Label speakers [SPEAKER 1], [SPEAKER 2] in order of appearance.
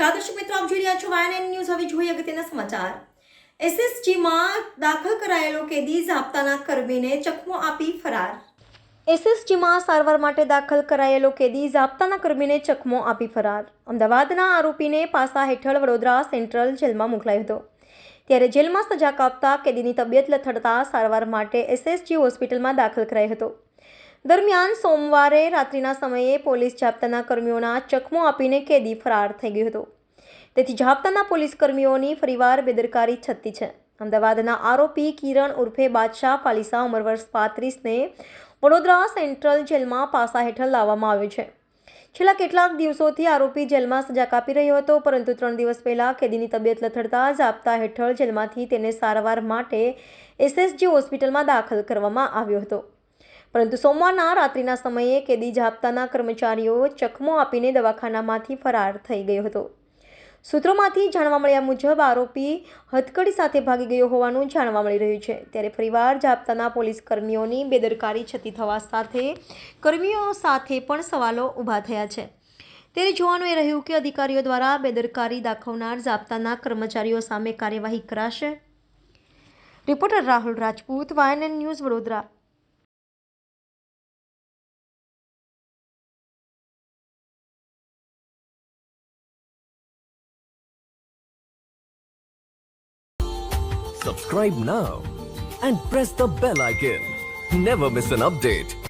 [SPEAKER 1] નમસ્કાર દર્શક મિત્રો, આપ જોઈ રહ્યા છો વાયએનએન ન્યૂઝ। હવે જોઈએ અગત્યના સમાચાર। એસએસજીમાં દાખલ કરાયેલો કેદી ઝાપતાના કર્મીને ચકમો આપી ફરાર। એસએસજીમાં સારવાર માટે દાખલ કરાયેલો કેદી ઝાપતાના કર્મીને ચકમો આપી ફરાર। અમદાવાદના આરોપીને પાસા હેઠળ વડોદરા સેન્ટ્રલ જેલમાં મોકલાયો હતો, ત્યારે જેલમાં સજા કાપતા કેદીની તબિયત લથડતા સારવાર માટે એસએસજી હોસ્પિટલમાં દાખલ કરાયો હતો। દરમિયાન સોમવારે રાત્રિના સમયે પોલીસ ઝાપતાના કર્મીઓના ચકમો આપીને કેદી ફરાર થઈ ગયો હતો। તેથી ઝાપતાના પોલીસ કર્મીઓની ફરીવાર બેદરકારી છતી છે। અમદાવાદના આરોપી કિરણ ઉર્ફે બાદશાહ પાલીસા ઉંમર વર્ષ 35ને વડોદરા સેન્ટ્રલ જેલમાં પાસા હેઠળ લાવવામાં આવ્યો છે। છેલ્લા કેટલાક દિવસોથી આરોપી જેલમાં સજા કાપી રહ્યો હતો, પરંતુ 3 દિવસ પહેલા કેદીની તબિયત લથડતા ઝાપતા હેઠળ જેલમાંથી તેને સારવાર માટે એસએસજી હોસ્પિટલમાં દાખલ કરવામાં આવ્યો હતો, પરંતુ સોમવારના રાત્રિના સમયે કેદી ઝાપતાના કર્મચારીઓ ચકમો આપીને દવાખાનામાંથી ફરાર થઈ ગયો હતો। સૂત્રોમાંથી જાણવા મળ્યા મુજબ આરોપી હથકડી સાથે ભાગી ગયો હોવાનું જાણવા મળી રહ્યું છે। ત્યારે ફરીવાર ઝાપતાના પોલીસ કર્મીઓની બેદરકારી છતી થવા સાથે કર્મીઓ સાથે પણ સવાલો ઊભા થયા છે। ત્યારે જોવાનું એ રહ્યું કે અધિકારીઓ દ્વારા બેદરકારી દાખવનાર ઝાપતાના કર્મચારીઓ સામે કાર્યવાહી કરાશે। Reporter Rahul Rajput, YNN news, Vadodara.
[SPEAKER 2] Subscribe now and press the bell icon. Never miss an update.